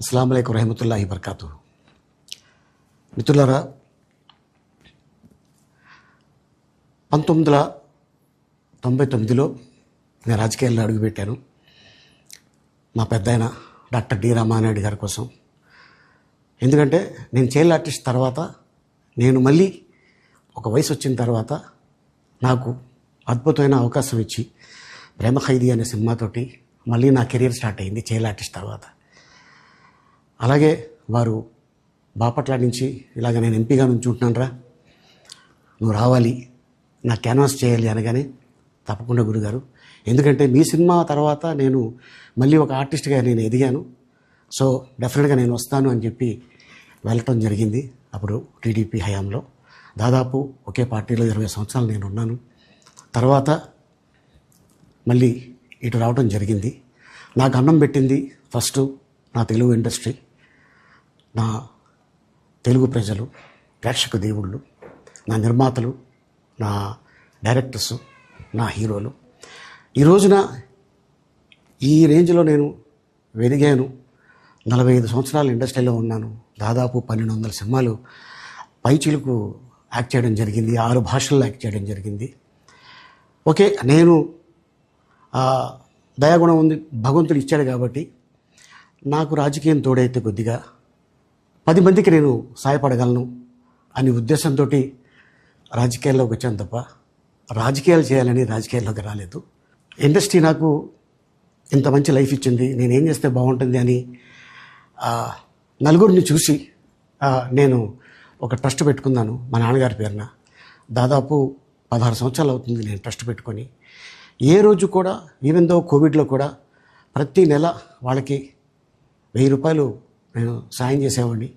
అస్సలాము అలైకుం రహమతుల్లాహి బర్కాతుహు. మిత్రులారా, 1999లో నేను రాజకీయాల్లో అడుగుపెట్టాను. మా పెద్దాయన డాక్టర్ డి రామానాయుడు గారి కోసం. ఎందుకంటే నేను చైల్డ్ ఆర్టిస్ట్ తర్వాత నేను మళ్ళీ ఒక వయసు వచ్చిన తర్వాత నాకు అద్భుతమైన అవకాశం ఇచ్చి ప్రేమ ఖైదీ అనే సినిమాతోటి మళ్ళీ నా కెరీర్ స్టార్ట్ అయింది చైల్డ్ ఆర్టిస్ట్ తర్వాత. అలాగే వారు బాపట్ల నుంచి ఇలాగ నేను ఎంపీగా నుంచుంటున్నాను రా, నువ్వు రావాలి, నా క్యాన్వాస్ చేయాలి అనగానే తప్పకుండా గురుగారు, ఎందుకంటే మీ సినిమా తర్వాత నేను మళ్ళీ ఒక ఆర్టిస్ట్గా నేను ఎదిగాను, సో డెఫినెట్గా నేను వస్తాను అని చెప్పి వెళ్ళటం జరిగింది. అప్పుడు టీడీపీ హయాంలో దాదాపు ఒకే పార్టీలో 20 సంవత్సరాలు నేను ఉన్నాను. తర్వాత మళ్ళీ ఇటు రావడం జరిగింది. నాకు అన్నం పెట్టింది ఫస్ట్ నా తెలుగు ఇండస్ట్రీ, నా తెలుగు ప్రజలు, ప్రేక్షక దేవుళ్ళు, నా నిర్మాతలు, నా డైరెక్టర్సు, నా హీరోలు. ఈ రోజున ఈ రేంజ్లో నేను వెదిగాను. 45 సంవత్సరాలు ఇండస్ట్రీలో ఉన్నాను. దాదాపు 1200 సినిమాలు పైచిలుకు యాక్ట్ చేయడం జరిగింది. 6 భాషల్లో యాక్ట్ చేయడం జరిగింది. ఓకే, నేను దయాగుణం ఉంది, భగవంతుడు ఇచ్చాడు కాబట్టి నాకు రాజకీయం తోడైతే కొద్దిగా 10 మందికి నేను సాయపడగలను అనే ఉద్దేశంతో రాజకీయాల్లోకి వచ్చాను తప్ప రాజకీయాలు చేయాలని రాజకీయాల్లోకి రాలేదు. ఇండస్ట్రీ నాకు ఇంత మంచి లైఫ్ ఇచ్చింది, నేనేం చేస్తే బాగుంటుంది అని నలుగురిని చూసి నేను ఒక ట్రస్ట్ పెట్టుకున్నాను మా నాన్నగారి పేరున. దాదాపు 16 సంవత్సరాలు అవుతుంది నేను ట్రస్ట్ పెట్టుకొని. ఏ రోజు కూడా, ఈవెన్ దో కోవిడ్లో కూడా ప్రతి నెల వాళ్ళకి 1000 రూపాయలు నేను సాయం చేసేవాడిని.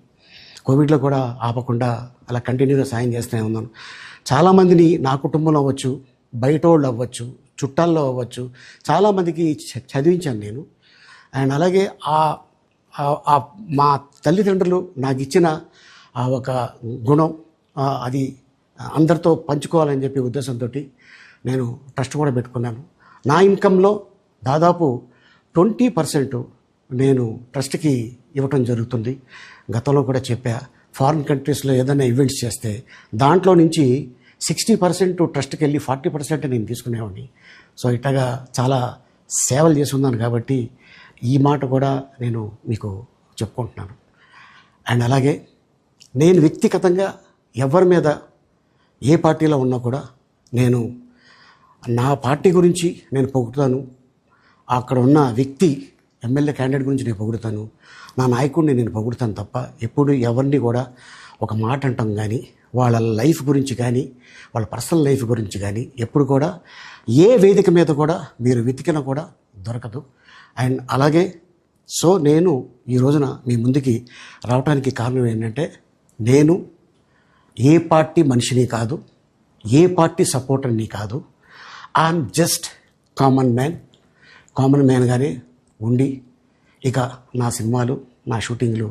కోవిడ్లో కూడా ఆపకుండా అలా కంటిన్యూగా సాయం చేస్తూనే ఉన్నాను. చాలామందిని నా కుటుంబంలో అవ్వచ్చు, బయట వాళ్ళు అవ్వచ్చు, చుట్టాల్లో అవ్వచ్చు, చాలామందికి చదివించాను నేను. అండ్ అలాగే మా తల్లిదండ్రులు నాకు ఇచ్చిన ఒక గుణం అది అందరితో పంచుకోవాలని చెప్పి ఉద్దేశంతో నేను ట్రస్ట్ కూడా పెట్టుకున్నాను. నా ఇన్కంలో దాదాపు 20% నేను ట్రస్ట్కి ఇవ్వటం జరుగుతుంది. గతంలో కూడా చెప్పా, ఫారిన్ కంట్రీస్లో ఏదైనా ఈవెంట్స్ చేస్తే దాంట్లో నుంచి 60% ట్రస్ట్కి వెళ్ళి 40% నేను తీసుకునేవాడిని. సో ఇట్టగా చాలా సేవలు చేసి ఉన్నాను కాబట్టి ఈ మాట కూడా నేను మీకు చెప్పుకుంటున్నాను. అండ్ అలాగే నేను వ్యక్తిగతంగా ఎవరి మీద ఏ పార్టీలో ఉన్నా కూడా నేను నా పార్టీ గురించి నేను పొగుడుతాను, అక్కడ ఉన్న వ్యక్తి ఎమ్మెల్యే క్యాండిడేట్ గురించి నేను పొగుడుతాను, నా నాయకుడిని నేను పొగుడుతాను తప్ప ఎప్పుడు ఎవరిని కూడా ఒక మాట అంటాం కానీ వాళ్ళ లైఫ్ గురించి కానీ వాళ్ళ పర్సనల్ లైఫ్ గురించి కానీ ఎప్పుడు కూడా ఏ వేదిక మీద కూడా మీరు వెతికినా కూడా దొరకదు. అండ్ అలాగే సో నేను ఈ రోజున మీ ముందుకి రావడానికి కారణం ఏంటంటే, నేను ఏ పార్టీ మనిషిని కాదు, ఏ పార్టీ సపోర్టర్ని కాదు, ఐఎమ్ జస్ట్ కామన్ మ్యాన్గానే ఉండి ఇక నా సినిమాలు, నా షూటింగ్లు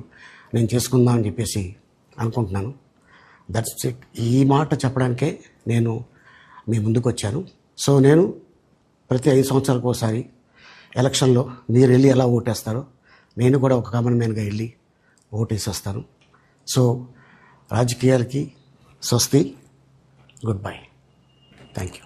నేను చేసుకుందాం అని చెప్పేసి అనుకుంటున్నాను. That's it. ఈ మాట చెప్పడానికే నేను మీ ముందుకు వచ్చాను. సో నేను ప్రతి 5 సంవత్సరాలకు ఒకసారి ఎలక్షన్లో మీరు వెళ్ళి ఎలా ఓటేస్తారో నేను కూడా ఒక కామన్ మ్యాన్గా వెళ్ళి ఓటేసి వస్తాను. సో రాజకీయాలకి స్వస్తి, గుడ్ బై, థ్యాంక్ యూ.